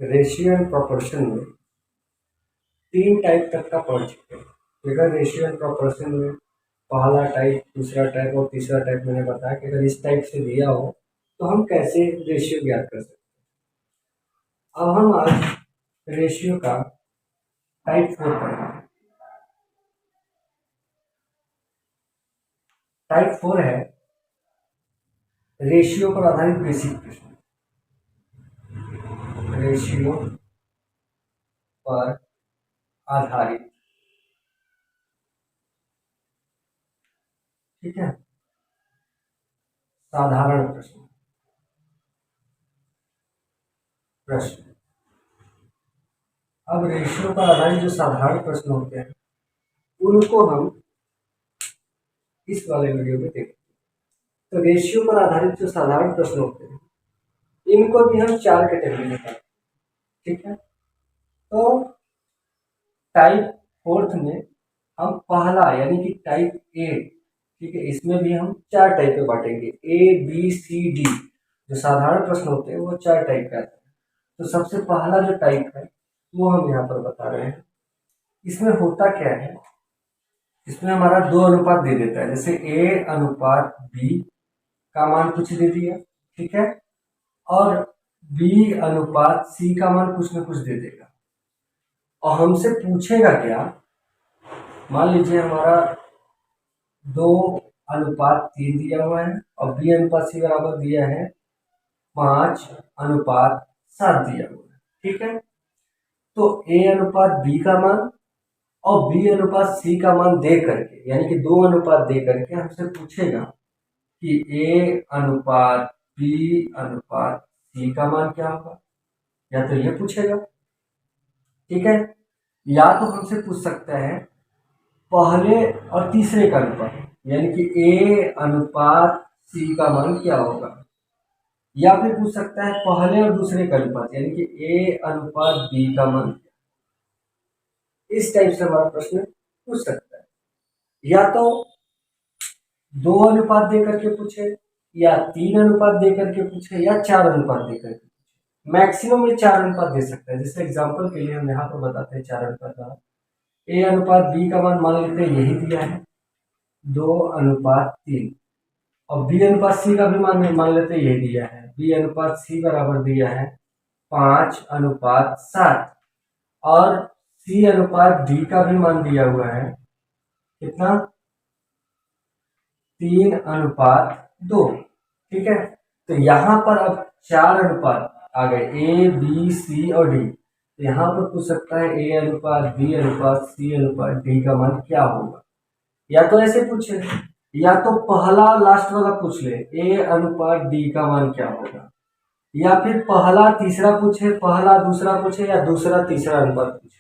Ratio and proportion में 3 type तक का पढ़ चुके हैं। अगर रेशियो एंड प्रोपोर्शन में पहला टाइप, दूसरा टाइप और तीसरा टाइप मैंने बताया कि अगर इस टाइप से दिया हो तो हम कैसे रेशियो ज्ञात कर सकते हैं। अब हम आज रेशियो का टाइप 4 पढ़ेंगे। टाइप 4 है रेशियो पर आधारित बेसिक प्रश्न। रेशियो पर आधारित, ठीक है, साधारण प्रश्न। अब रेशियो पर आधारित जो साधारण प्रश्न होते हैं उनको हम इस वाले वीडियो में देखेंगे। तो रेशियो पर आधारित जो साधारण प्रश्न होते हैं इनको भी हम 4 कैटेगरी में करते हैं, ठीक है। तो टाइप 4 में हम पहला यानी कि टाइप ए, ठीक है, इसमें भी हम 4 टाइप पे बांटेंगे। ए बी सी डी जो साधारण प्रश्न होते हैं वो 4 टाइप के आते हैं। तो सबसे पहला जो टाइप है वो हम यहाँ पर बता रहे हैं। इसमें होता क्या है, इसमें हमारा 2 अनुपात दे देता है। जैसे ए अनुपात बी का मान कुछ दे दिया, ठीक है, और बी अनुपात सी का मान कुछ न कुछ दे देगा। और हमसे पूछेगा क्या, मान लीजिए हमारा 2:3 दिया हुआ है और बी अनुपात सी बराबर दिया है 5:7 दिया हुआ है, ठीक है। तो ए अनुपात बी का मान और बी अनुपात सी का मान दे करके, यानी कि 2 अनुपात दे करके हमसे पूछेगा कि ए अनुपात बी अनुपात सी का मान क्या होगा, या तो ये पूछेगा, ठीक है, या तो हमसे पूछ सकता है पहले और तीसरे का अनुपात, यानी कि ए अनुपात सी का मान क्या होगा, या फिर पूछ सकता है पहले और दूसरे का अनुपात, यानी कि ए अनुपात बी का मान। इस टाइप से हमारा प्रश्न पूछ सकता है। या तो 2 अनुपात दे करके पूछे, या 3 अनुपात दे करके पूछे, या 4 अनुपात दे करके पूछे। मैक्सिमम में 4 अनुपात दे सकता है। जैसे एग्जांपल के लिए हम यहाँ पर बताते हैं 4 अनुपात का। ए अनुपात बी का मान मान लेते हैं यही दिया है 2:3, और बी अनुपात सी का भी मान मान लेते हैं यही दिया है, बी अनुपात सी बराबर दिया है 5:7, और सी अनुपात डी का भी मान दिया हुआ है कितना, 3:2, ठीक है। तो यहाँ पर अब 4 अनुपात आ गए, ए बी सी और डी। तो यहाँ पर पूछ सकता है ए अनुपात बी अनुपात सी अनुपात डी का मान क्या होगा। या तो ऐसे पूछे, या तो पहला लास्ट वाला पूछ ले, ए अनुपात डी का मान क्या होगा, या फिर पहला तीसरा पूछे, पहला दूसरा पूछे, या दूसरा तीसरा अनुपात पूछे।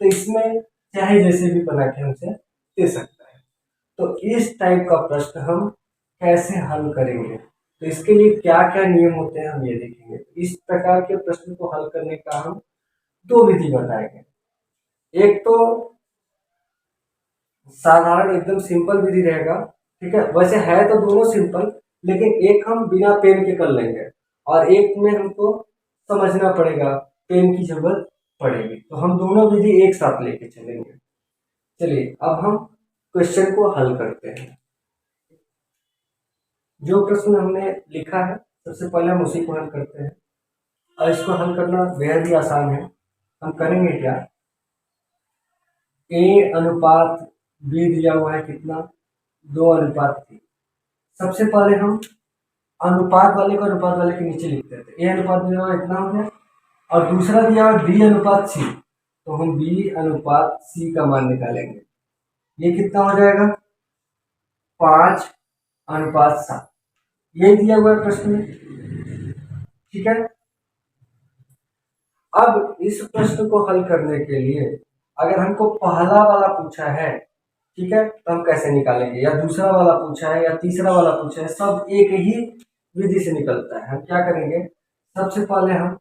तो इसमें चाहे जैसे भी बना के हमसे दे सकता है। तो इस टाइप का प्रश्न हम कैसे हल करेंगे, तो इसके लिए क्या क्या नियम होते हैं हम ये देखेंगे। इस प्रकार के प्रश्न को हल करने का हम 2 विधि बताएंगे। एक तो साधारण एकदम सिंपल विधि रहेगा, ठीक है, वैसे है तो दोनों सिंपल, लेकिन एक हम बिना पेन के कर लेंगे और एक में हमको समझना पड़ेगा, पेन की जरूरत पड़ेगी। तो हम दोनों विधि एक साथ लेके चलेंगे। चलिए अब हम क्वेश्चन को हल करते हैं। जो प्रश्न हमने लिखा है सबसे पहले हम उसी को हल करते हैं, और इसको हल करना बेहद ही आसान है। हम करेंगे क्या, ए अनुपात बी दिया हुआ है कितना, 2:3। सबसे पहले हम अनुपात वाले को अनुपात वाले के नीचे लिख देते हैं। ए अनुपात दिया हुआ इतना हो गया, और दूसरा दिया हुआ बी अनुपात सी, तो हम बी अनुपात सी का मान निकालेंगे। ये कितना हो जाएगा, 5:7। ये दिया हुआ है प्रश्न में, ठीक है। अब इस प्रश्न को हल करने के लिए अगर हमको पहला वाला पूछा है, ठीक है, तो हम कैसे निकालेंगे, या दूसरा वाला पूछा है या तीसरा वाला पूछा है, सब एक ही विधि से निकलता है। हम क्या करेंगे, सबसे पहले हम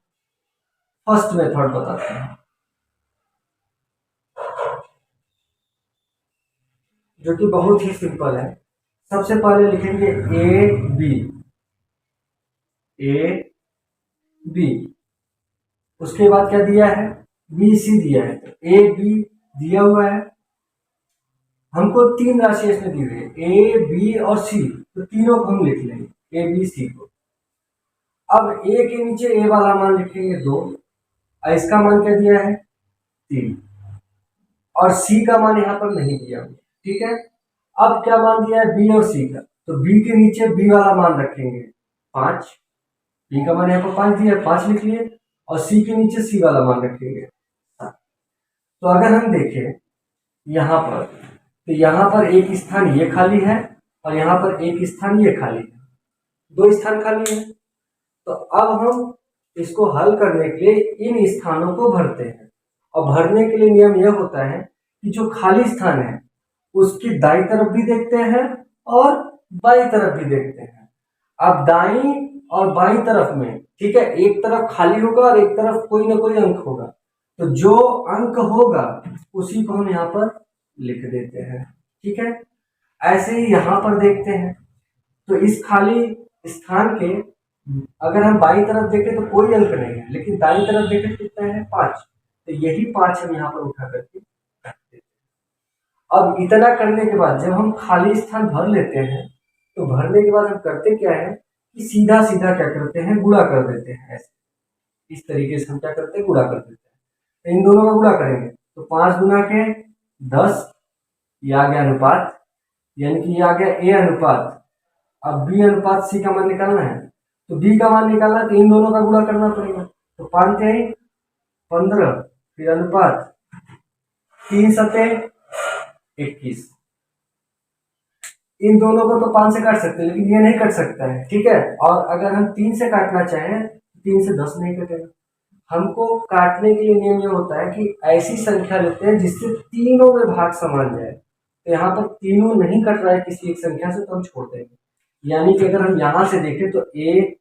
फर्स्ट मेथड बताते हैं जो कि बहुत ही सिंपल है। सबसे पहले लिखेंगे ए बी, उसके बाद क्या दिया है, बी सी दिया है, तो ए बी दिया हुआ है। हमको तीन राशि इसमें दी हुई है, ए बी और सी, तो तीनों को हम लिख लेंगे ए बी सी को। अब ए के नीचे ए वाला मान लिखेंगे 2, और इसका मान क्या दिया है 3, और सी का मान यहाँ पर नहीं दिया हुआ, ठीक है। अब क्या मान दिया है बी और सी का, तो बी के नीचे बी वाला मान रखेंगे 5, बी का मान यहाँ पर 5 दिया है, 5 लिख लिए, और सी के नीचे सी वाला मान रखेंगे 7। तो अगर हम देखें यहाँ पर, तो यहाँ पर एक स्थान ये खाली है और यहाँ पर एक स्थान ये खाली है, 2 स्थान खाली है। तो अब हम इसको हल करने के लिए इन स्थानों को भरते हैं, और भरने के लिए नियम यह होता है कि जो खाली स्थान है उसकी दाईं तरफ भी देखते हैं और बाईं तरफ भी देखते हैं। अब दाईं और बाईं तरफ में, ठीक है, एक तरफ खाली होगा और एक तरफ कोई ना कोई अंक होगा, तो जो अंक होगा उसी को हम यहाँ पर लिख देते हैं, ठीक है। ऐसे ही यहाँ पर देखते हैं, तो इस खाली स्थान के अगर हम बाईं तरफ देखें तो कोई अंक नहीं है, लेकिन दाईं तरफ देखें तो कितना है 5, तो यही 5 हम यहाँ पर उठा करके रख देते हैं। अब इतना करने के बाद जब हम खाली स्थान भर लेते हैं, तो भरने के बाद हम करते क्या है कि सीधा सीधा क्या करते हैं, गुणा कर देते हैं। ऐसे इस तरीके से हम क्या करते हैं, गुणा कर देते हैं। तो इन दोनों का गुणा करेंगे तो 5 गुना के 10, ये आ गया अनुपात, यानी कि ये आ गया ए अनुपात। अब बी अनुपात सी का मान निकालना है, तो बी का मान निकालना है तो इन दोनों का गुणा करना पड़ेगा। तो 5 × 15, फिर अनुपात 3 × 7 21। इन दोनों को तो 5 से काट सकते हैं, लेकिन ये नहीं कट सकता है, ठीक है। और अगर हम 3 से काटना चाहें तो 3 से 10 नहीं कटेगा। हमको काटने के लिए नियम ये होता है कि ऐसी संख्या लेते हैं जिससे तीनों में भाग समान जाए। तो यहाँ पर तीनों नहीं कट रहा है किसी एक संख्या से, तो हम छोड़ देंगे। यानी कि अगर हम यहाँ से देखें तो ए,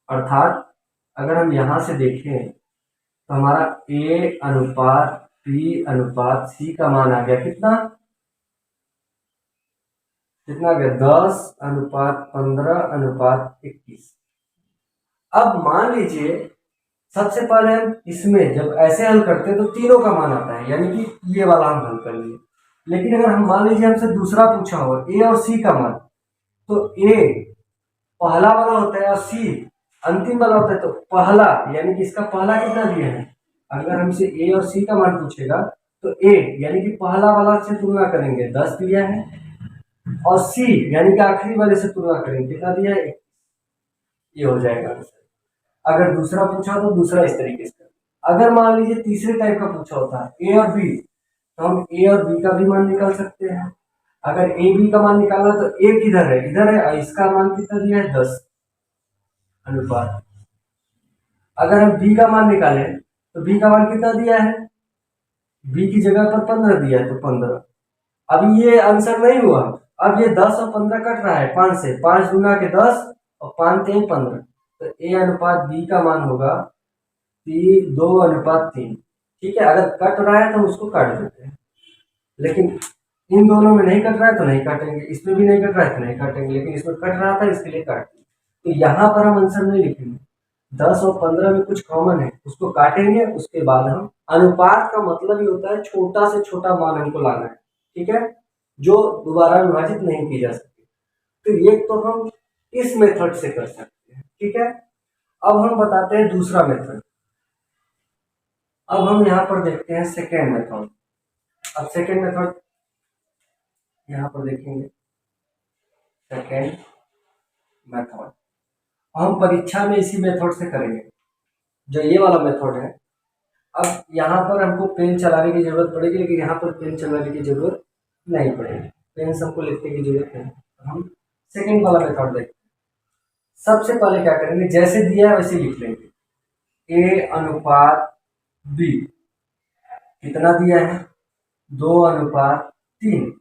अर्थात अगर हम यहाँ से देखें तो हमारा ए अनुपात बी अनुपात सी का मान आ गया कितना, कितना आ गया 10:15:21। अब मान लीजिए सबसे पहले हम इसमें जब ऐसे हल करते हैं तो तीनों का मान आता है, यानी कि ये वाला हम हल कर लिए। लेकिन अगर हम मान लीजिए हमसे दूसरा पूछा हो ए और सी का मान, तो ए पहला वाला होता है और सी अंतिम वाला होता है, तो पहला यानी कि इसका पहला कितना दिया है। अगर हमसे ए और सी का मान पूछेगा तो ए यानी कि पहला वाला से तुलना करेंगे 10 दिया है, और सी यानी कि आखिरी वाले से तुलना करेंगे कितना दिया है, ये हो जाएगा आंसर। अगर दूसरा पूछा तो दूसरा इस तरीके से। अगर मान लीजिए तीसरे टाइप का पूछा होता है ए और बी, तो हम ए और बी का भी मान निकाल सकते हैं। अगर ए बी का मान निकालना तो ए किधर है, इधर है, और इसका मान कितना दिया है 10 अनुपात। अगर हम बी का मान निकालें तो बी का मान कितना दिया है, बी की जगह पर 15 दिया है, तो 15। अभी ये आंसर नहीं हुआ, अब ये 10 और 15 कट रहा है 5 से, 5 गुना के 10 और 5 × 3 15, तो ए अनुपात बी का मान होगा 2:3, ठीक है। अगर कट रहा है तो हम उसको काट देते हैं, लेकिन इन दोनों में नहीं कट रहा है तो नहीं काटेंगे, इसमें भी नहीं कट रहा है तो नहीं काटेंगे, लेकिन इसमें कट रहा था इसके लिए काट दिया। तो यहाँ पर हम आंसर नहीं लिखेंगे, 10 और 15 में कुछ कॉमन है उसको काटेंगे, उसके बाद हम अनुपात का मतलब ही होता है छोटा से छोटा मान हमको लाना है, ठीक है, जो दोबारा विभाजित नहीं की जा सकती। तो ये तो हम इस मेथड से कर सकते हैं, ठीक है। अब हम बताते हैं दूसरा मेथड। अब हम यहाँ पर देखते हैं सेकेंड मेथड। अब सेकेंड मेथड यहाँ पर देखेंगे, सेकेंड मेथड हम परीक्षा में इसी मेथड से करेंगे, जो ये वाला मेथड है। अब यहाँ पर हमको पेन चलाने की जरूरत पड़ेगी, लेकिन यहाँ पर पेन चलाने की जरूरत नहीं पड़ेगी, पेन सबको लिखने की जरूरत है। हम सेकेंड वाला मेथड देखते हैं। सबसे पहले क्या करेंगे, जैसे दिया है वैसे लिख लेंगे। ए अनुपात बी कितना दिया है 2:3।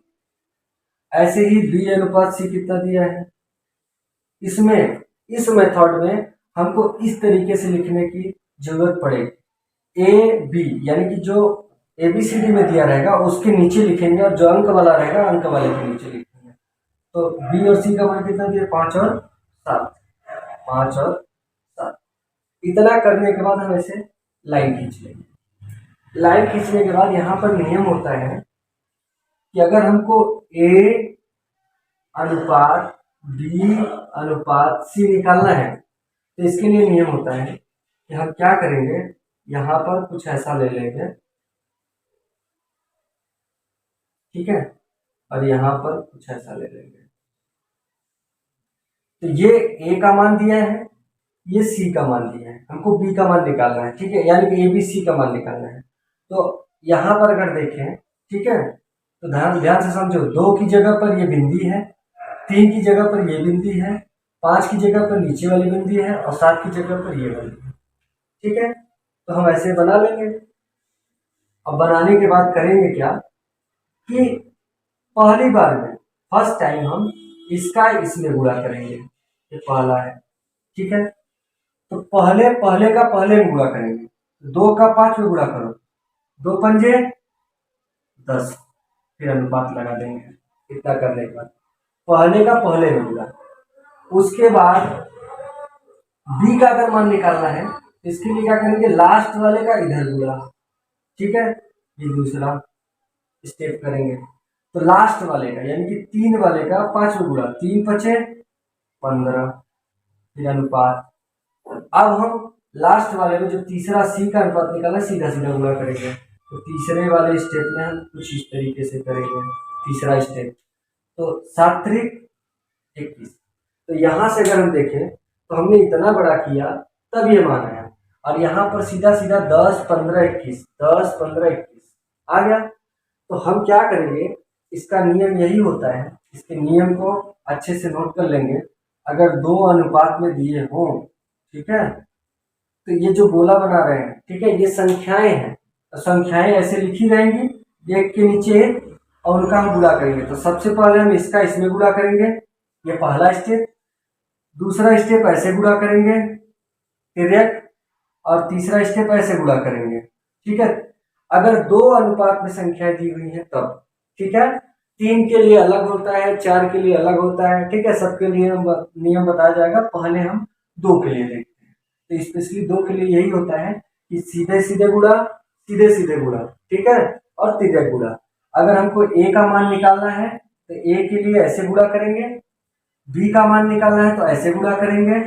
ऐसे ही बी अनुपात सी कितना दिया है। इसमें इस मेथड में हमको इस तरीके से लिखने की जरूरत पड़ेगी। ए बी यानी कि जो ABCD में दिया रहेगा उसके नीचे लिखेंगे, और जो अंक वाला रहेगा अंक वाले के नीचे लिखेंगे। तो बी और सी का मान कितना दिया, 5 और 7, 5 और 7। इतना करने के बाद हम ऐसे लाइन खींच लेंगे। लाइन खींचने के बाद यहाँ पर नियम होता है कि अगर हमको ए अनुपात बी अनुपात सी निकालना है तो इसके लिए नियम होता है कि हम क्या करेंगे, यहाँ पर कुछ ऐसा ले लेंगे, ठीक है, और यहाँ पर कुछ ऐसा ले लेंगे। तो ये ए का मान दिया है, ये सी का मान दिया है, हमको बी का मान निकालना है, ठीक है, यानी कि ए बी सी का मान निकालना है। तो यहाँ पर अगर देखें, ठीक है, तो ध्यान ध्यान से समझो, 2 की जगह पर ये बिंदी है, 3 की जगह पर ये बिंदी है, 5 की जगह पर नीचे वाली बिंदी है और 7 की जगह पर ये वाली है, ठीक है। तो हम ऐसे बना लेंगे। अब बनाने के बाद करेंगे क्या कि पहली बार में फर्स्ट टाइम हम इसका इसमें गुणा करेंगे, ये पहला है, ठीक है। तो पहले पहले का पहले में गुणा करेंगे, 2 का 5 में गुणा करो, 2 पंजे 10, फिर अनुपात लगा देंगे। इतना करने के बाद पहले का पहले में गुणा, उसके बाद बी का अगर मान निकालना है तो इसके लिए क्या करेंगे, लास्ट वाले का इधर गुणा, ठीक है, ये दूसरा स्टेप करेंगे। तो लास्ट वाले का यानी कि 3 वाले का 5 में गुणा, 3 पचे 15, फिर अनुपात। अब हम लास्ट वाले में जो तीसरा सी का अनुपात निकाला, सीधा सीधा गुणा करेंगे। तो तीसरे वाले स्टेप में हम कुछ इस तरीके से करेंगे, तीसरा स्टेप, तो 7 त्रिक 21। तो यहाँ से अगर हम देखें तो हमने इतना बड़ा किया तब ये मान आया, और यहाँ पर सीधा सीधा 10 15 21, 10 15 21 आ गया। तो हम क्या करेंगे, इसका नियम यही होता है, इसके नियम को अच्छे से नोट कर लेंगे। अगर 2 अनुपात में दिए हों, ठीक है, तो ये जो गोला बना रहे हैं, ठीक है, ये संख्याएं हैं, तो संख्याएं ऐसे लिखी रहेंगी एक के नीचे एक, और उनका हम गुणा करेंगे। तो सबसे पहले हम इसका इसमें गुणा करेंगे, ये पहला स्टेप। दूसरा स्टेप ऐसे गुणा करेंगे डायरेक्ट, और तीसरा स्टेप ऐसे गुणा करेंगे, ठीक है। अगर 2 अनुपात में संख्याएं दी हुई है तब, ठीक है, 3 के लिए अलग होता है, 4 के लिए अलग होता है, ठीक है, सबके लिए नियम बताया जाएगा। पहले हम 2 के लिए देखते हैं। तो स्पेशली 2 के लिए यही होता है कि सीधे सीधे गुणा, सीधे सीधे गुणा, ठीक है, और तिर्यक गुणा। अगर हमको ए का मान निकालना है तो ए के लिए ऐसे गुणा करेंगे, बी का मान निकालना है तो ऐसे गुणा करेंगे,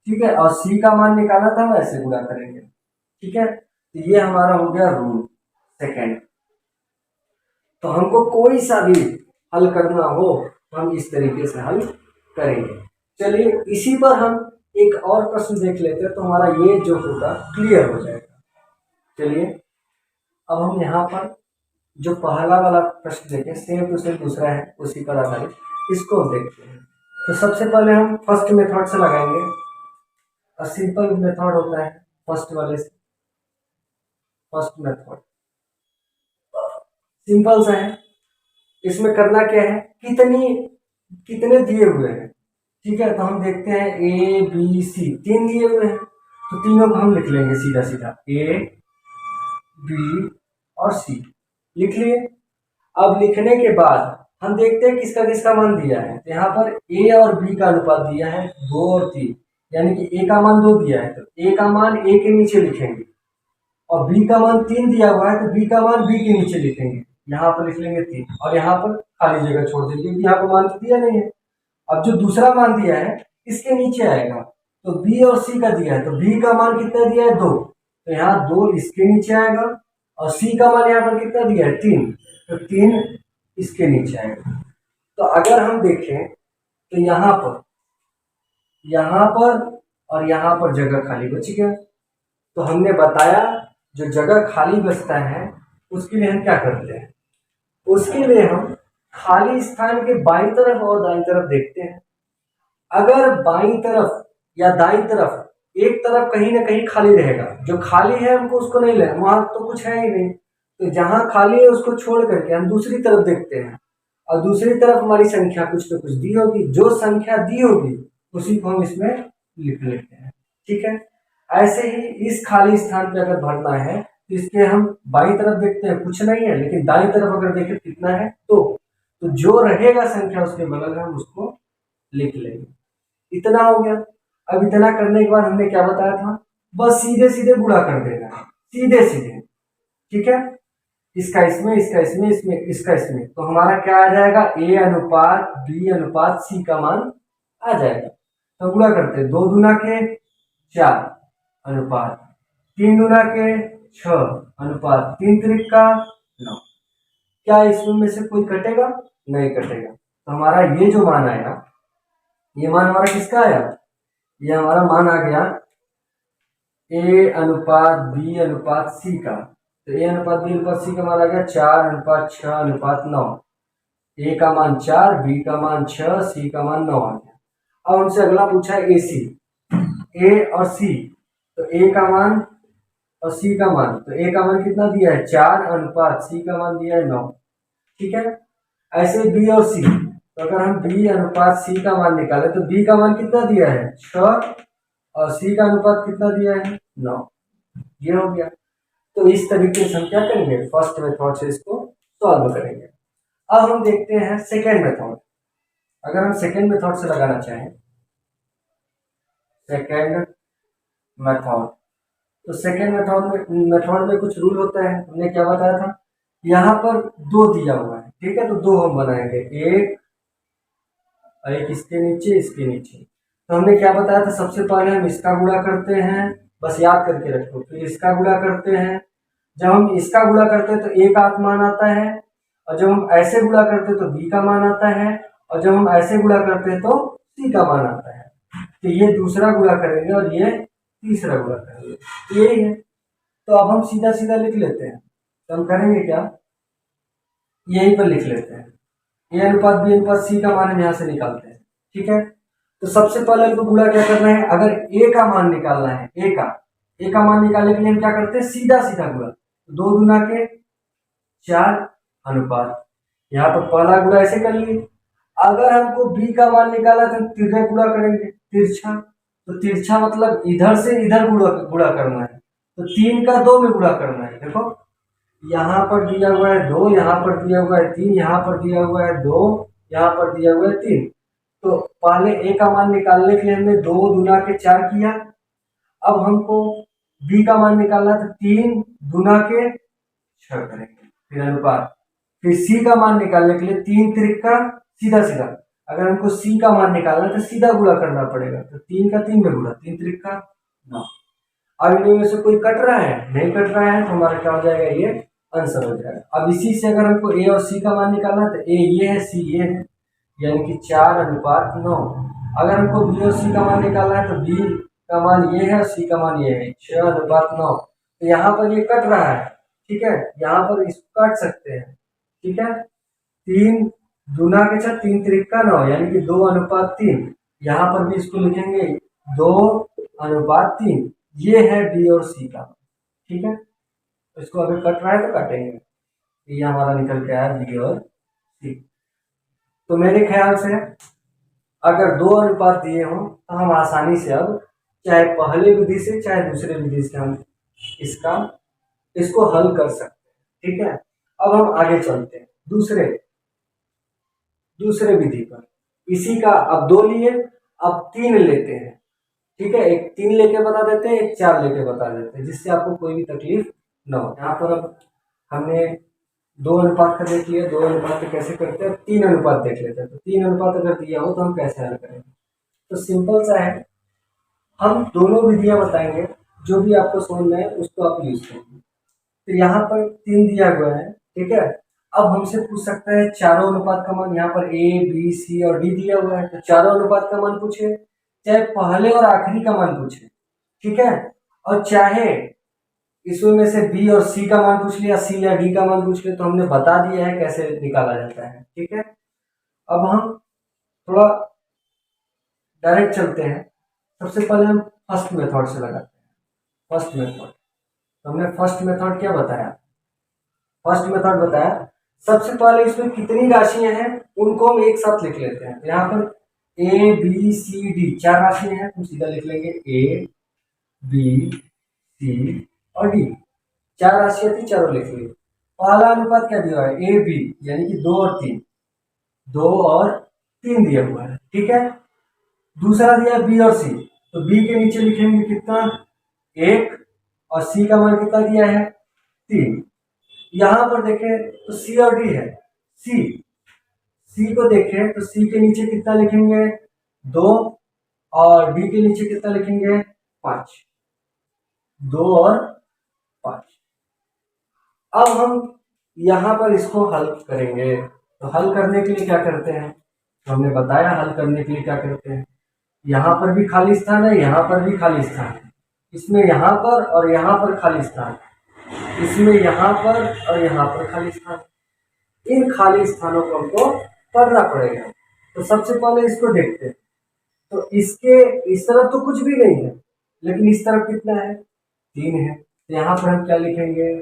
ठीक है, और सी का मान निकालना था हम ऐसे गुणा करेंगे, ठीक है। तो ये हमारा हो गया रूल सेकेंड। तो हमको कोई सा भी हल करना हो तो हम इस तरीके से हल करेंगे। चलिए इसी पर हम एक और प्रश्न देख लेते हैं, तो हमारा ये जो होगा क्लियर हो जाएगा। चलिए अब हम यहाँ पर जो पहला वाला प्रश्न देखें, सेम टू सेम दूसरा है, उसी पर आधारित, इसको देखते हैं। तो सबसे पहले हम फर्स्ट मेथड से लगाएंगे, और सिंपल मेथड होता है फर्स्ट वाले से। फर्स्ट मेथड सिंपल सा है, इसमें करना क्या है, कितने दिए हुए हैं, ठीक है। तो हम देखते हैं ए बी सी 3 दिए हुए हैं, तो तीनों को हम लिख लेंगे सीधा सीधा, ए बी और सी लिख लिए। अब लिखने के बाद हम देखते हैं किसका किसका मान दिया है। तो यहाँ पर ए और बी का अनुपात दिया है 2 और 3, यानी कि ए का मान 2 दिया है तो ए का मान ए के नीचे लिखेंगे, और बी का मान 3 दिया हुआ है तो बी का मान बी के नीचे लिखेंगे। यहाँ पर लिख लेंगे 3, और यहाँ पर खाली जगह छोड़ देंगे क्योंकि यहाँ पर मान तो दिया नहीं है। अब जो दूसरा मान दिया है इसके नीचे आएगा, तो बी और सी का दिया है, तो बी का मान कितना दिया है 2, तो यहाँ 2 इसके नीचे आएगा, और सी का मान यहाँ पर कितना दिया है 3, तो 3 इसके नीचे आएगा। तो अगर हम देखें तो यहाँ पर और यहाँ पर जगह खाली बच गया। तो हमने बताया जो जगह खाली बचता है उसके लिए हम क्या करते हैं, उसके लिए हम खाली स्थान के बाईं तरफ और दाईं तरफ देखते हैं। अगर बाईं तरफ या दाईं तरफ एक तरफ कहीं ना कहीं खाली रहेगा, जो खाली है हमको उसको नहीं लेना, वहां तो कुछ है ही नहीं, तो जहां खाली है उसको छोड़ करके हम दूसरी तरफ देखते हैं, और दूसरी तरफ हमारी संख्या कुछ न कुछ दी होगी, जो संख्या दी होगी उसी को हम इसमें लिख लेते हैं, ठीक है। ऐसे ही इस खाली स्थान पे अगर भरना है तो इसके हम बाईं तरफ देखते हैं कुछ नहीं है, लेकिन दाईं तरफ अगर देखें कितना है तो जो रहेगा संख्या उसके बगल में हम उसको लिख लेंगे। इतना हो गया। अब इतना करने के बाद हमने क्या बताया था बस सीधे सीधे गुणा कर देना है, सीधे सीधे, ठीक है। इसका इसमें, इसका इसमें, इसमें इसका इसमें, तो हमारा क्या आ जाएगा, ए अनुपात बी अनुपात सी का मान आ जाएगा। तो गुणा करते हैं, 2 दूना के 4 अनुपात 3 दूना के 6 अनुपात 3 त्रिक का 9। क्या इसमें में से कोई कटेगा, नहीं कटेगा। तो हमारा ये जो मान आया, ये मान हमारा किसका आया, ये हमारा मान आ गया ए अनुपात बी अनुपात सी का। तो ए अनुपात बी अनुपात सी का मान आ गया 4 अनुपात 6 अनुपात 9। ए का मान 4, बी का मान 6, सी का मान 9 आ गया। अब हमसे अगला पूछा है ए सी, ए और सी। तो ए का मान और सी का मान, तो ए का मान कितना दिया है 4 अनुपात सी का मान दिया है 9, ठीक है। ऐसे बी और सी, तो अगर हम बी अनुपात सी का मान निकाले तो बी का मान कितना दिया है 6 और सी का अनुपात कितना दिया है 9, ये हो गया। तो इस तरीके से हम क्या करेंगे, फर्स्ट मेथड से इसको सॉल्व करेंगे। अब हम देखते हैं सेकेंड मेथड। अगर हम सेकेंड मेथड से लगाना चाहें, सेकेंड मेथड, तो सेकेंड मेथड में कुछ रूल होता है। हमने क्या बताया था, यहाँ पर 2 दिया हुआ है, ठीक है, तो 2 हम बनाएंगे, एक इसके नीचे, इसके नीचे। तो हमने क्या बताया था, सबसे पहले हम इसका गुणा करते हैं, बस याद करके रखो, फिर इसका गुणा करते हैं। जब हम इसका गुणा करते हैं तो ए का मान आता है, और जब हम ऐसे गुणा करते हैं तो बी का मान आता है, और जब हम ऐसे गुणा करते हैं तो सी का मान आता है। तो ये दूसरा गुणा करेंगे और ये तीसरा गुणा करेंगे, यही है। तो अब हम सीधा सीधा लिख लेते हैं। तो हम करेंगे क्या, यहीं पर लिख लेते हैं, ए अनुपात बी अनुपात सी का मान हम यहाँ से निकालते हैं, ठीक है। तो सबसे पहले हमको गुणा क्या करना है, अगर ए का मान निकालना है, ए का मान निकालने के लिए हम क्या करते हैं, सीधा सीधा गुणा। 2 दूना के 4 अनुपात, यहाँ पर पहला गुणा ऐसे कर लिए। अगर हमको बी का मान निकाला तो तिरछा गुणा करेंगे, तिरछा। तो तिरछा मतलब इधर से इधर गुणा करना है, तो 3 का 2 में गुणा करना है। देखो यहाँ पर दिया हुआ है 2, यहाँ पर दिया हुआ है 3, यहाँ पर दिया हुआ है 2, यहाँ पर दिया हुआ है 3। तो पहले ए का मान निकालने के लिए हमने 2 दूना के 4 किया। अब हमको बी का मान निकालना, तो 3 दूना के 6 करेंगे, फिर अनुपात। फिर सी का मान निकालने के लिए 3 त्रिक का सीधा सीधा, अगर हमको सी का मान निकालना है तो सीधा गुणा करना पड़ेगा, तो 3 का 3 में गुणा, 3 त्रिक का 9। अब इनमें से कोई कट रहा है, नहीं कट रहा है, तो हमारा क्या हो जाएगा, ये आंसर हो जाएगा। अब इसी से अगर हमको ए और सी का मान निकालना है तो ए ये है, सी ये है, यानी कि 4 अनुपात 9। अगर हमको बी और सी का मान निकालना है तो बी का मान ये है और सी का मान ये है, 6 अनुपात 9। तो यहाँ पर ये कट रहा है, ठीक है, यहाँ पर इसको काट सकते हैं, ठीक है। 3 दूना के 6, 3 त्रिक का 9, यानी कि 2 अनुपात 3। यहाँ पर भी इसको लिखेंगे 2 अनुपात 3, ये है बी और सी का, ठीक है। इसको अगर कट रहा है तो काटेंगे, ये हमारा निकल के आया बी और सी। तो मेरे ख्याल से अगर 2 अनुपात दिए हों तो हम आसानी से अब चाहे पहले विधि से चाहे दूसरे विधि से हम इसको हल कर सकते हैं, ठीक है। अब हम आगे चलते हैं दूसरे विधि पर। इसी का अब 2 लिए, अब 3 लेते हैं, ठीक है। एक 3 लेके बता देते हैं, एक 4 लेके बता देते हैं, जिससे आपको कोई भी तकलीफ ना हो। यहाँ पर अब हमने 2 अनुपात का देख लिया, 2 अनुपात तो कैसे करते हैं, 3 अनुपात देख लेते हैं। तो 3 अनुपात अगर दिया हो तो हम कैसे हल करेंगे, तो सिंपल सा है, हम दोनों विधियां बताएंगे, जो भी आपको समझ में है उसको आप यूज करेंगे। तो यहाँ पर 3 दिया हुआ है, ठीक है। अब हमसे पूछ सकता है चारों अनुपात का मान, यहाँ पर ए बी सी और डी दिया हुआ है, तो चारों अनुपात का मान पूछे, चाहे पहले और आखिरी का मान पूछे, ठीक है, और चाहे इसमें में से बी और सी का मान पूछ लिया, सी या डी का मान पूछ लिया, तो हमने बता दिया है कैसे निकाला जाता है, ठीक है। अब हम थोड़ा डायरेक्ट चलते हैं। सबसे पहले हम फर्स्ट मेथड से लगाते हैं, फर्स्ट मेथड। तो हमने फर्स्ट मेथड क्या बताया, फर्स्ट मेथड बताया सबसे पहले इसमें कितनी राशियां हैं उनको हम एक साथ लिख लेते हैं। यहाँ पर ए बी सी डी 4 राशियां हैं, हम सीधा लिख लेंगे ए बी सी और डी। 4 राशियां थी, चारों लिख ली। पहला अनुपात क्या दिया है, ए बी, यानी कि 2 और 3, 2 और 3 दिया हुआ है, ठीक है। दूसरा दिया बी और सी, तो बी के नीचे लिखेंगे कितना 1 और सी का मान कितना दिया है 3। यहां पर देखें तो सी और डी है। सी सी को देखें तो सी के नीचे कितना लिखेंगे 2 और डी के नीचे कितना लिखेंगे 5। 2 और 5। अब हम यहां पर इसको हल करेंगे। तो हल करने के लिए क्या करते हैं, तो हमने बताया हल करने के लिए क्या करते हैं। यहाँ पर भी खाली स्थान है, यहाँ पर भी खाली स्थान है, इसमें यहाँ पर और यहाँ पर खाली स्थान, इसमें यहाँ पर और यहाँ पर खाली स्थान। इन खाली स्थानों को हमको पढ़ना पड़ेगा। तो सबसे पहले इसको देखते हैं। तो इसके इस तरफ तो कुछ भी नहीं है, लेकिन इस तरफ कितना है 3 है। तो यहाँ पर हम क्या लिखेंगे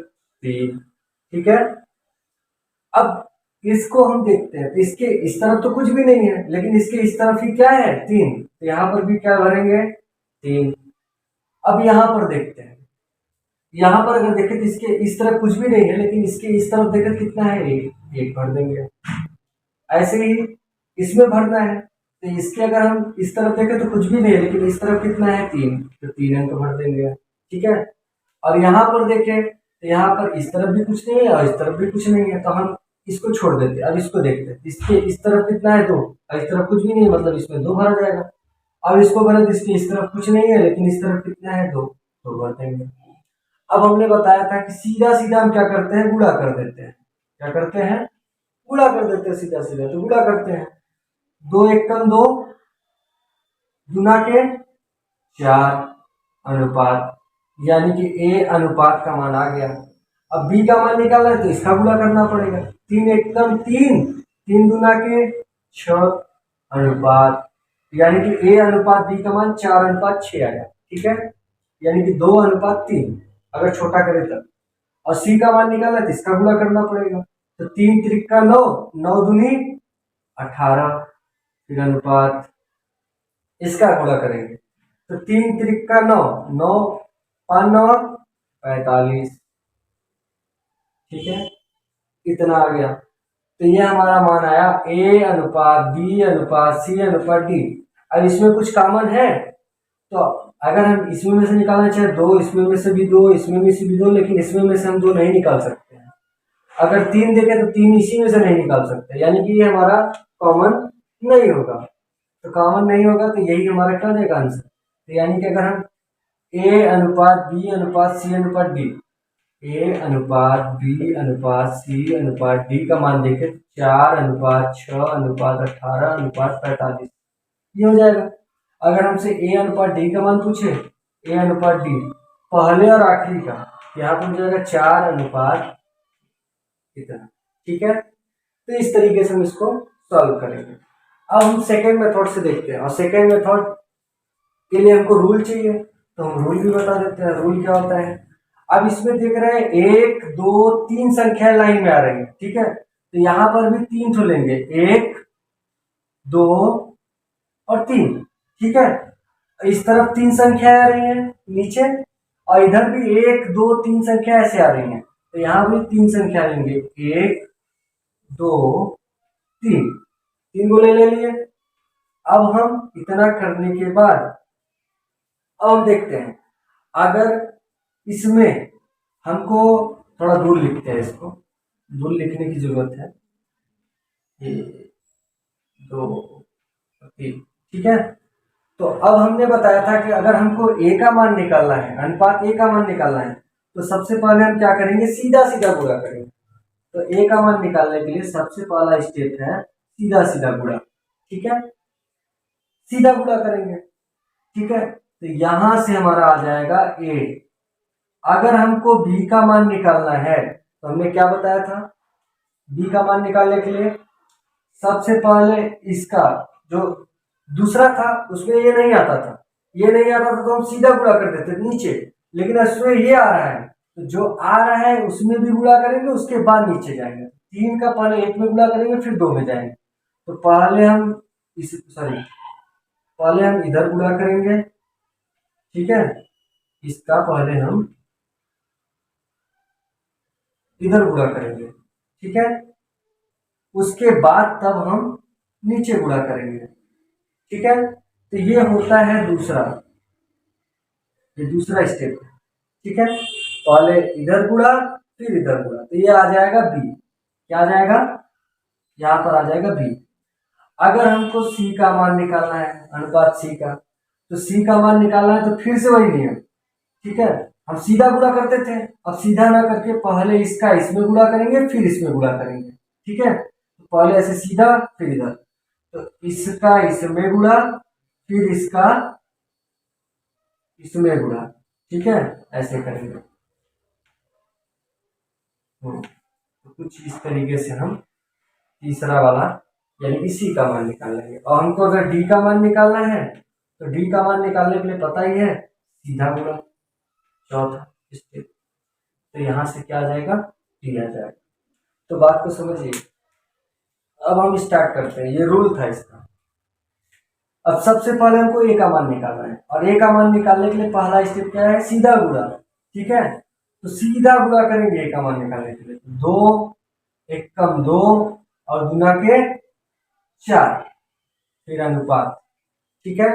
3। ठीक है। अब इसको हम देखते हैं। तो इसके इस तरफ तो कुछ भी नहीं है, लेकिन इसके इस तरफ ही क्या है 3। तो यहाँ पर भी क्या भरेंगे 3। अब यहाँ पर देखते हैं। यहाँ पर अगर देखें तो इसके इस तरफ कुछ भी नहीं है, लेकिन इसके इस तरफ देखें कितना है 1 भर देंगे। ऐसे ही इसमें भरना है। तो इसके अगर हम इस तरफ देखें तो कुछ भी नहीं है, लेकिन इस तरफ कितना है 3, तो 3 अंक भर देंगे। ठीक है। और यहाँ पर देखें तो यहाँ पर इस तरफ भी कुछ नहीं है और इस तरफ भी कुछ नहीं है, तो हम इसको छोड़ देते हैं। अब इसको देखते हैं। इसके इस तरफ कितना है 2 और इस तरफ कुछ भी नहीं है, मतलब इसमें 2 भरा जाएगा। अब इसको भरे तो इसके इस तरफ कुछ नहीं है, लेकिन इस तरफ कितना है 2, तो भर देंगे। अब हमने बताया था कि सीधा सीधा हम क्या करते हैं गुणा कर देते हैं। क्या करते हैं गुणा कर देते हैं सीधा सीधा। तो गुणा करते हैं 2 एकम 2 गुना के 4 अनुपात, यानी कि ए अनुपात का मान आ गया। अब बी का मान निकालना है तो इसका गुणा करना पड़ेगा। 3 एकम 3, 3 गुना के 6 अनुपात, यानी कि ए अनुपात बी का मान 4:6 आया। ठीक है। यानी कि 2:3 अगर छोटा करें तब। और सी का मान निकालना है तो इसका गुणा करना पड़ेगा। तो 3 त्रिका 9, 9 दूनी 18, फिर अनुपात इसका गुणा करेंगे। तो 3 त्रिका 9, 9 5 9 45। ठीक है। इतना आ गया। तो ये हमारा मान आया ए अनुपात बी अनुपात सी अनुपात डी। अब इसमें कुछ कॉमन है, तो अगर हम इसमें में से निकालना चाहे 2, इसमें में से भी 2, इसमें में से भी 2, लेकिन इसमें में से हम 2 नहीं निकाल सकते हैं। अगर 3 देखें तो 3 इसी में से नहीं निकाल सकते, यानी कि ये हमारा कॉमन नहीं होगा। तो कॉमन नहीं होगा तो यही हमारा क्या देगा आंसर। तो यानी कि अगर हम ए अनुपात बी अनुपात सी अनुपात डी, ए अनुपात बी अनुपात सी अनुपात डी का मान देखें 4:6 अनुपात 18 अनुपात 45, ये हो जाएगा। अगर हमसे ए अनुपात डी का मान पूछे, ए अनुपात डी पहले और आखिरी का, यहाँ पर जाएगा 4 अनुपात इतना। ठीक है। तो इस तरीके से हम इसको सॉल्व करेंगे। अब हम सेकेंड मेथड से देखते हैं। और सेकेंड मेथड के लिए हमको रूल चाहिए, तो हम रूल भी बता देते हैं। रूल क्या होता है, अब इसमें देख रहे हैं 1 2 3 संख्या लाइन में आ रही है। ठीक है। तो यहाँ पर भी 3 ठो लेंगे, 1 2 और 3। ठीक है। इस तरफ 3 संख्या आ रही है नीचे, और इधर भी 1 2 3 संख्या ऐसे आ रही है। तो यहाँ भी 3 संख्या लेंगे, 1 2 3, 3 गोले ले लिए। अब हम इतना करने के बाद अब हम देखते हैं, अगर इसमें हमको थोड़ा दूर लिखते हैं, इसको दूर लिखने की जरूरत है, 1 2 3। ठीक है। तो अब हमने बताया था कि अगर हमको ए का मान निकालना है, अनुपात ए का मान निकालना है, तो सबसे पहले हम क्या करेंगे सीधा सीधा गुणा करेंगे। तो ए का मान निकालने के लिए सबसे पहला स्टेप है सीधा सीधा गुणा। ठीक है। सीधा गुणा करेंगे। ठीक है। तो यहां से हमारा आ जाएगा ए। अगर हमको बी का मान निकालना है तो हमने क्या बताया था, बी का मान निकालने के लिए सबसे पहले इसका जो दूसरा था उसमें ये नहीं आता था, ये नहीं आता था तो हम सीधा गुणा कर देते नीचे, लेकिन इसमें ये आ रहा है तो जो आ रहा है उसमें भी गुणा करेंगे, उसके बाद नीचे जाएंगे। 3 का पहले 1 में गुणा करेंगे, फिर 2 में जाएंगे। तो पहले हम पहले हम इधर गुणा करेंगे। ठीक है। इसका पहले हम इधर गुणा करेंगे। ठीक है। उसके बाद तब हम नीचे गुणा करेंगे। ठीक है। तो ये होता है दूसरा, ये दूसरा स्टेप है। ठीक है, पहले इधर गुणा फिर इधर गुणा, तो ये आ जाएगा बी। क्या आ जाएगा, यहाँ पर आ जाएगा बी। अगर हमको सी का मान निकालना है, अनुपात सी का, तो सी का मान निकालना है तो फिर से वही नियम। ठीक है, हम सीधा गुणा करते थे, अब सीधा ना करके पहले इसका इसमें गुणा करेंगे फिर इसमें गुणा करेंगे। ठीक है, तो पहले ऐसे सीधा फिर इधर, तो इसका इसमें गुणा फिर इसका इसमें गुणा। ठीक है, ऐसे करेंगे। तो कुछ इस तरीके से हम तीसरा वाला यानी कि सी का मान निकाल लेंगे। और हमको अगर डी का मान निकालना है तो डी का मान निकालने के लिए पता ही है, सीधा गुणा, चौथा स्टेप। तो यहां से क्या आ जाएगा, डी आ जाएगा। तो बात को समझिए। अब हम स्टार्ट करते हैं, ये रूल था इसका। अब सबसे पहले हमको ए का मान निकालना है, और ए का मान निकालने के लिए पहला स्टेप क्या है, सीधा गुणा। ठीक है, तो सीधा गुणा करेंगे ए का मान निकालने के लिए। दो एक कम दो और गुना के 4 फिर अनुपात। ठीक है,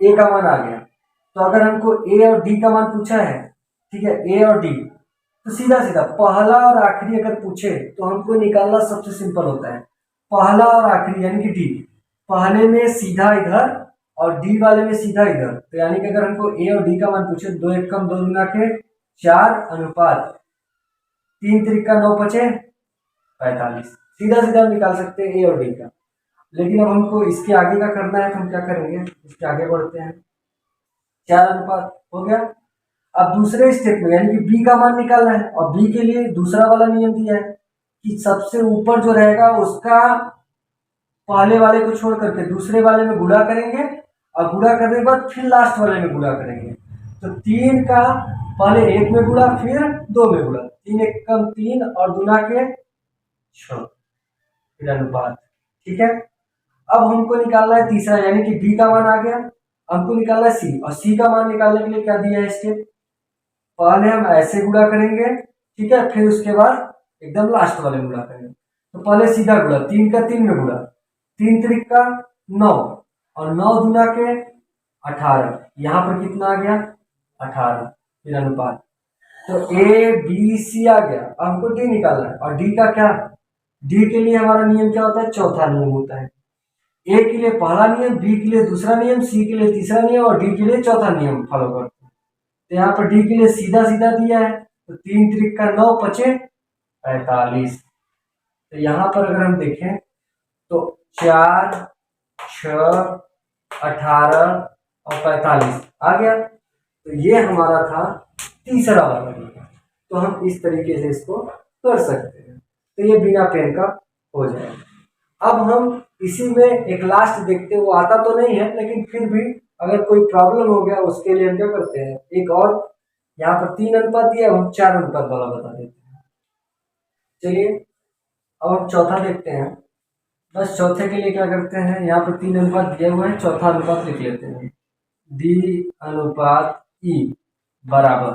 ए का मान आ गया। तो अगर हमको ए और डी का मान पूछा है, ठीक है, ए और डी, तो सीधा सीधा पहला और आखिरी अगर पूछे तो हमको निकालना सबसे सिंपल होता है। पहला और आखिरी यानी कि डी, पहले में सीधा इधर और डी वाले में सीधा इधर। तो यानी कि अगर हमको ए और डी का मान पूछे, दो एक कम दो गुना के 4 अनुपात 3 त्रिक का 9 पचे 45। सीधा सीधा हम निकाल सकते हैं ए और डी का। लेकिन अब हमको इसके आगे का करना है, तो हम क्या करेंगे, इसके आगे बढ़ते हैं। 4 अनुपात हो गया। अब दूसरे स्टेप में यानी कि बी का मान निकालना है, और बी के लिए दूसरा वाला नियम दिया है कि सबसे ऊपर जो रहेगा उसका पहले वाले को छोड़ करके दूसरे वाले में गुणा करेंगे, और गुणा करने के बाद फिर लास्ट वाले में गुणा करेंगे। तो 3 का पहले 1 में गुणा फिर 2 में गुणा, 3 एक कम 3 और गुना के 6 फिर अनुपात। ठीक है, अब हमको निकालना है तीसरा यानी कि बी का मान आ गया, हमको निकालना है सी। और सी का मान निकालने के लिए क्या दिया है स्टेप, पहले हम ऐसे गुणा करेंगे, ठीक है, फिर उसके बाद एकदम लास्ट वाले गुणा करेंगे। तो पहले सीधा गुणा, 3 का 3 में गुणा, 3 त्रिक का 9 और 9 गुना के 18। यहाँ पर कितना आ गया, 18 फिर अनुपात। तो ए बी सी आ गया। अब हमको डी निकालना है, और डी का क्या, डी के लिए हमारा नियम क्या होता है, चौथा नियम होता है। ए के लिए पहला नियम, बी के लिए दूसरा नियम, सी के लिए तीसरा नियम और डी के लिए चौथा नियम फॉलो करते हैं। तो यहाँ पर डी के लिए सीधा सीधा दिया है, तो 3 त्रिक का 9 पचे 45। तो यहाँ पर अगर हम देखें तो 4 6 18 और 45 आ गया। तो ये हमारा था तीसरा वाला नियम। तो हम इस तरीके से इसको कर सकते हैं। तो ये बिना पेन का हो जाएगा। अब हम इसी में एक लास्ट देखते हैं, वो आता तो नहीं है लेकिन फिर भी अगर कोई प्रॉब्लम हो गया उसके लिए हम क्या करते हैं, एक और यहाँ पर 3 अनुपात दिया, हम 4 अनुपात वाला बता देते हैं। चलिए अब हम चौथा देखते हैं। बस चौथे के लिए क्या करते हैं, यहाँ पर 3 अनुपात दिए हुए हैं, चौथा अनुपात लिख लेते हैं, डी अनुपात ई बराबर।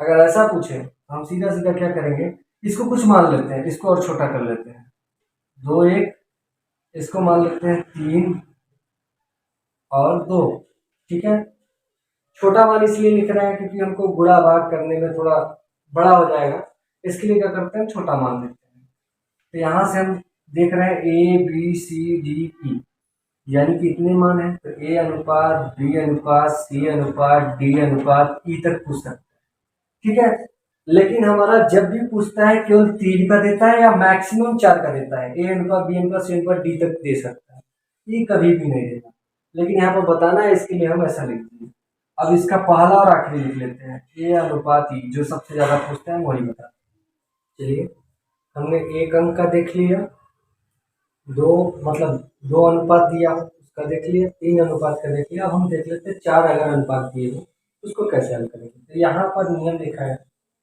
अगर ऐसा पूछे तो हम सीधा सीधा क्या करेंगे, इसको कुछ मान लेते हैं, इसको और छोटा कर लेते हैं, 2 1, इसको मान लेते हैं 3 और 2। ठीक है, छोटा मान इसलिए लिख रहे हैं क्योंकि हमको गुणा भाग करने में थोड़ा बड़ा हो जाएगा, इसके लिए क्या करते हैं, छोटा मान लेते हैं। तो यहाँ से हम देख रहे हैं A B C D E, यानी कि इतने मान है। तो ए अनुपात बी अनुपात सी अनुपात डी अनुपात ई तक पूछ सकते हैं। ठीक है, लेकिन हमारा जब भी पूछता है केवल 3 का देता है या मैक्सिमम 4 का देता है, ए अनुपात बी अनुपात सी अनुपात डी तक दे सकता है, ये कभी भी नहीं देता। लेकिन यहाँ पर बताना है, इसके लिए हम ऐसा लिखते हैं। अब इसका पहला और आखिरी लिख लेते हैं, ए अनुपात ई, जो सबसे ज्यादा पूछते हैं वही बता। चलिए, हमने एक अंक का देख लिया, दो मतलब 2 अनुपात दिया उसका देख लिया, 3 अनुपात का देख लिया। अब हम देख लेते हैं 4 अगर अनुपात दिए हो उसको कैसे हल करेंगे। तो यहाँ पर नियम लिखा है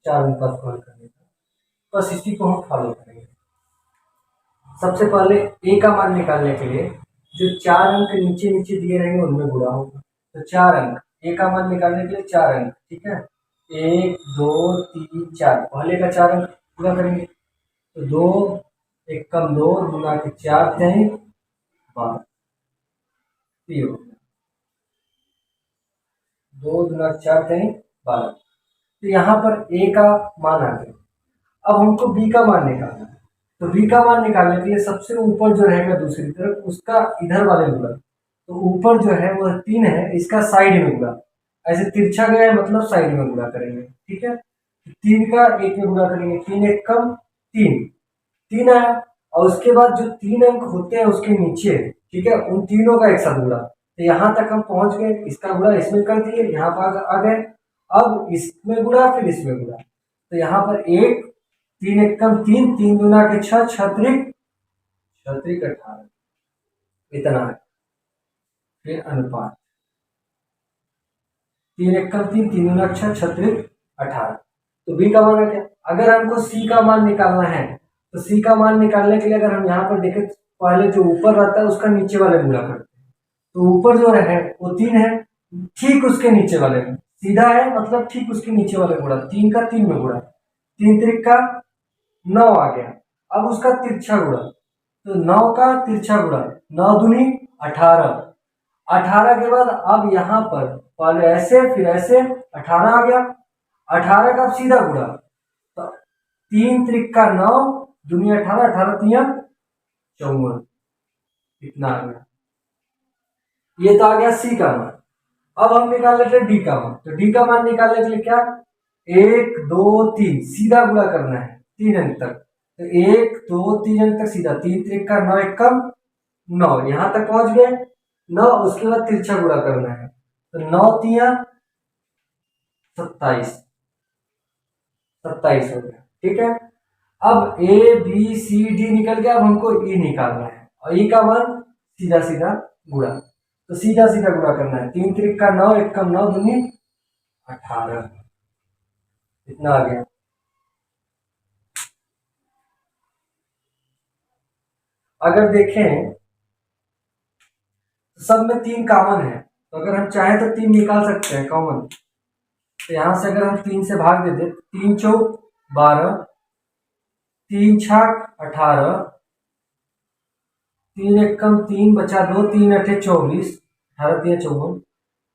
4 अनुपात को हल करने का, बस इसी को हम फॉलो करेंगे। सबसे पहले ए का मान निकालने के लिए जो 4 अंक नीचे नीचे दिए रहेंगे उनमें गुणा होगा। तो 4 अंक, ए का मान निकालने के लिए 4 अंक, ठीक है, 1 2 3 4, पहले का 4 अंक पूरा करेंगे। तो 2 एक कम 2 गुना के 4 थे 12, 2 दूना 4 3 12। तो यहाँ पर a का मान आ गया। अब हमको b का मान निकालना है। तो b का मान निकालने के लिए सबसे ऊपर जो रहेगा दूसरी तरफ उसका इधर वाले गुणा, तो ऊपर जो है वह 3 है, इसका साइड में गुणा, ऐसे तिरछा गया है मतलब साइड में गुणा करेंगे। ठीक है, 3 का 1 में गुणा करेंगे, 3 1 कम 3, 3 आया। और उसके बाद जो 3 अंक होते हैं उसके नीचे, ठीक है, उन तीनों का एक साथ गुणा। तो यहाँ तक हम पहुंच गए, इसका गुणा इसमें कर दिए, यहाँ पर आ गए। अब इसमें गुणा फिर इसमें गुणा, तो यहाँ पर 1, 3 1 कम 3, 3 दूना के 6, 6 त्रिक 18, इतना है। फिर अनुपात 3 1 कम 3, 3 दूना 6, 6 त्रिक 18। तो b का मान है क्या? अगर हमको c का मान निकालना है तो c का मान निकालने के लिए अगर हम यहाँ पर देखें, पहले जो ऊपर रहता है उसका नीचे वाले गुणा करते हैं। तो ऊपर जो है वो 3 है, ठीक उसके नीचे वाले में सीधा है, मतलब ठीक उसके नीचे वाले गुणा, 3 का 3 में गुणा, 3 त्रिक का 9 आ गया। अब उसका तिरछा गुणा, तो 9 का तिरछा गुणा, 9 दूनी 18, 18 के बाद अब यहाँ पर पहले ऐसे फिर ऐसे 18 आ गया। 18 का सीधा गुणा, तो 3 त्रिक का 9, दूनी 18, 18 तिया 54, इतना आ गया। ये तो आ गया सी का मान। अब हम निकाल लेते हैं डी का मान। तो डी का मान निकालने के लिए क्या, 1 2 3 सीधा गुणा करना है 3 अंक तक। तो 1 2 3 अंक तक सीधा, 3 त्रिक का 9 1 कम 9, यहां तक पहुंच गए 9। उसके बाद तिरछा गुणा करना है, तो 9 तिया 27, 27 हो गया। ठीक है, अब ए बी सी डी निकल गया। अब हमको ई निकालना है, और ई का मान सीधा सीधा गुणा, तो सीधा सीधा गुणा करना है, 3 त्रिक का 9 1 कम 9 दूनी 18, इतना आ गया। अगर देखें तो सब में 3 कॉमन है, तो अगर हम चाहें तो 3 निकाल सकते हैं कॉमन। तो यहां से अगर हम 3 से भाग दे दे, 3 चौक 12, 3 छाक 18, 3 1 कम 3 बचा 2, 3 अठे 24, 18 3 54,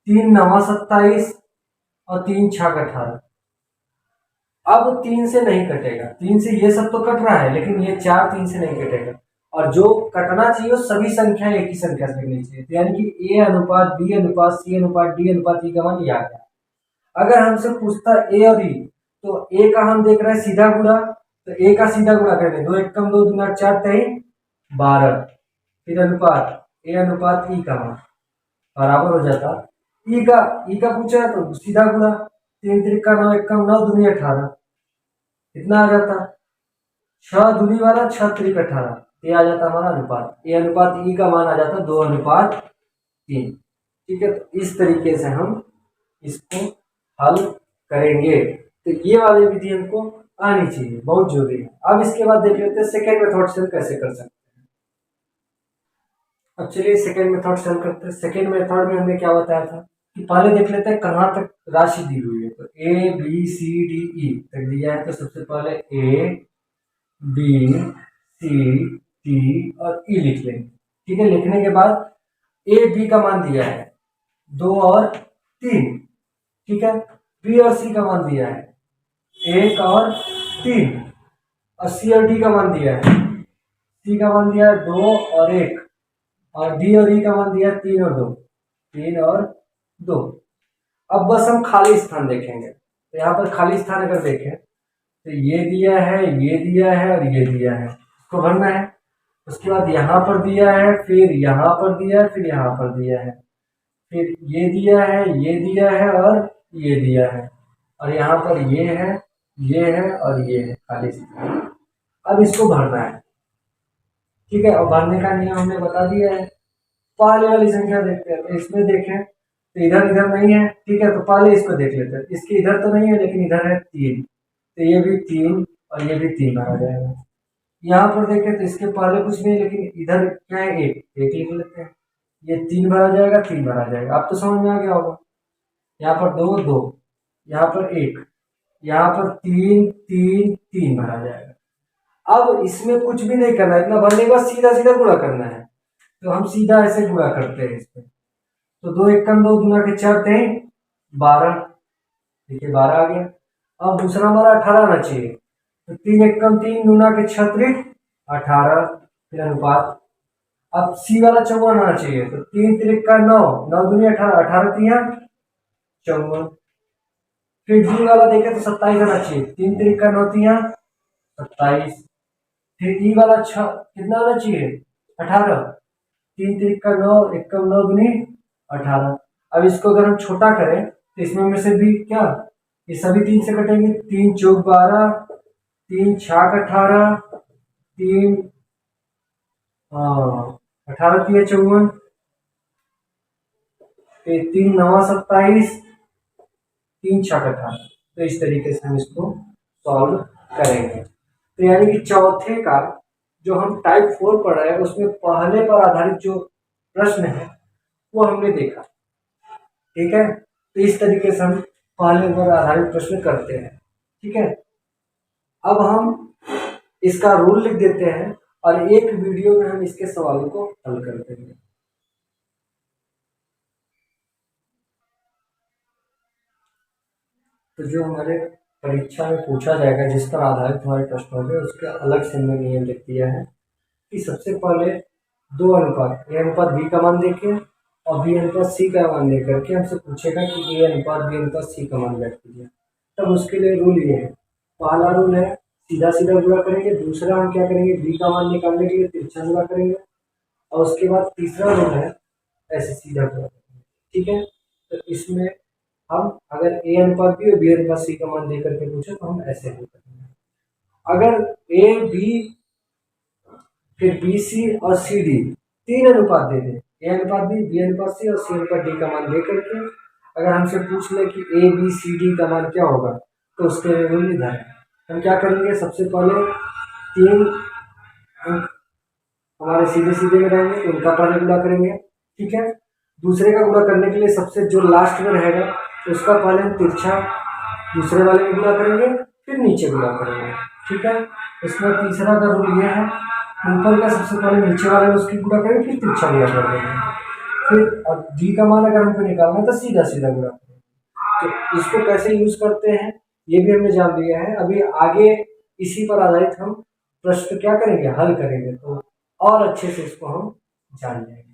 3 9 27 और 3 छाक 18। अब 3 से नहीं कटेगा, 3 से ये सब तो कट रहा है, लेकिन ये 4 3 से नहीं कटेगा। और जो कटना चाहिए सभी संख्या एक ही संख्या से लिखनी चाहिए। तो यानी कि a अनुपात b अनुपात c अनुपात d अनुपात e का मान ये आ गया। अगर हमसे पूछता a और e, तो a का हम देख रहे हैं सीधा गुणा, तो a का सीधा गुणा करेंगे, 2 1 कम 2 दूना 4 3 12, फिर अनुपात a अनुपात e का मान बराबर हो जाता। ई का पूछा है तो सीधा गुणा, 3 त्रिक का 9 1 कम 9 दूनी 18, इतना आ जाता। 6 दूनी वाला 6 त्रिक 18, ये आ जाता हमारा अनुपात। ए अनुपात ई का मान आ जाता 2 अनुपात 3। ठीक है, तो इस तरीके से हम इसको हल करेंगे। तो ये वाली विधि हमको आनी चाहिए, बहुत जरूरी है। अब इसके बाद देख लेते हैं सेकेंड मेथड से हम कैसे कर सकते हैं। अब चलिए सेकेंड मेथड से हल करते हैं। सेकेंड मेथड में हमने क्या बताया था कि पहले देख लेते हैं कहाँ तक राशि दी हुई है। तो A B C D E तक दिया है, तो सबसे पहले ए बी सी डी और ई लिख लेंगे। ठीक है, लिखने के बाद ए बी का मान दिया है 2 और 3, ठीक है, बी और सी का मान दिया है 1 और 3, और सी और डी का मान दिया है, सी का मान दिया है 2 और 1, और डी और ई का मान दिया है 3 और 2, 3 और 2। अब बस हम खाली स्थान देखेंगे। तो यहाँ पर खाली स्थान अगर देखें तो ये दिया है, ये दिया है और ये दिया है, इसको भरना है। उसके बाद यहाँ पर दिया है, फिर यहाँ पर दिया है, फिर यहाँ पर दिया है, फिर ये दिया है, ये दिया है और ये दिया है, और यहाँ पर ये है, ये है और ये है खाली स्थान। अब इसको भरना है। ठीक है, और भरने का नियम हमने बता दिया है। पहले वाली संख्या देखते हैं, तो इसमें देखें तो इधर इधर नहीं है। ठीक है, तो पहले इसको देख लेते हैं। इसके इधर तो नहीं है, लेकिन इधर है 3, तो ये भी 3 और ये भी 3 भरा जाएगा। यहाँ पर देखें तो इसके पहले कुछ नहीं, लेकिन इधर क्या है 1 लिख लेते हैं। ये 3 भरा जाएगा, 3 भरा जाएगा। अब तो समझ में आ गया होगा। यहाँ पर 2 2, यहाँ पर 1, यहाँ पर 3 3 3 भरा जाएगा। अब इसमें कुछ भी नहीं करना है, इतना भरने के बाद सीधा सीधा गुणा करना है। तो हम सीधा ऐसे गुणा करते हैं इसमें। तो 2 1 कम 2 दूना के 4 3 12, देखिए 12 आ गया। अब दूसरा हमारा 18 आना चाहिए, तो 3 एकम 3 दूना के 36, 18 फिर अनुपात। अब सी वाला 54 आना चाहिए, तो 3 तिरिक का 9, 9 दूनी 18, 18 तिया 54। फिर डी वाला देखे तो 27 आना चाहिए, 3 तिरिक का 9 तिया 27। फिर ई वाला कितना आना चाहिए 18, 3 तिरिक का 9, एकम 9 दूनी 18। अब इसको अगर हम छोटा करें तो इसमें में से भी क्या, ये सभी 3 से कटेंगे, 3 चौक 12, 3 छाक 18, 3 18 तिया 54, फिर 3 9 27, 3 छक 18। तो इस तरीके से हम इसको सॉल्व करेंगे। तो यानी कि चौथे का जो हम टाइप 4 पढ़ रहे हैं उसमें पहले पर आधारित जो प्रश्न है वो हमने देखा, ठीक है। तो इस तरीके से हम पहले पर आधारित प्रश्न करते हैं, ठीक है। अब हम इसका रूल लिख देते हैं और एक वीडियो में हम इसके सवालों को हल करते हैं। तो जो हमारे परीक्षा में पूछा जाएगा जिस पर आधारित हमारे प्रश्न होंगे उसके अलग से हमने नियम लिख दिया है कि सबसे पहले दो अनुपात ए अनुपात बी का मान देके और बी अनुपात सी का मान दे करके हमसे पूछेगा कि ए अनुपात बी अनुपात सी का मान बैठ कीजिए। तब उसके लिए रूल ये है, पहला रूल है सीधा सीधा गुणा करेंगे, दूसरा हम क्या करेंगे बी का मान निकालने के लिए तिरछा गुणा करेंगे, और उसके बाद तीसरा रूल है ऐसे सीधा गुणा करेंगे, ठीक है। तो इसमें हम अगर ए अनुपात बी और बी अनुपात सी का मान दे करके पूछे तो हम ऐसे हल करेंगे। अगर ए बी फिर बी सी और सी डी तीन अनुपात दे दें, ए अनुपात बी अनुपात सी और सी अनुपात डी का मान दे करके अगर हमसे पूछ ले कि ए बी सी डी का मान क्या होगा तो उसके रूल इधर है। हम क्या करेंगे, सबसे पहले 3 अंक हमारे सीधे सीधे में रहेंगे तो उनका पहले गुणा करेंगे, ठीक है। दूसरे का गुणा करने के लिए सबसे जो लास्ट में रहेगा तो उसका पहले हम तिरछा दूसरे वाले में गुणा करेंगे फिर नीचे गुणा करेंगे, ठीक है। इसमें तीसरा का रूल यह है, ऊपर का सबसे पहले नीचे वाले में उसकी गुणा करेंगे फिर तिरछा गुणा कर देंगे, फिर अब डी का मान अगर हमको निकालना है तो सीधा सीधा गुणा करेंगे। तो इसको कैसे यूज करते हैं ये भी हमने जान लिया है। अभी आगे इसी पर आधारित हम प्रश्न क्या करेंगे, हल करेंगे, तो और अच्छे से इसको हम जान लेंगे।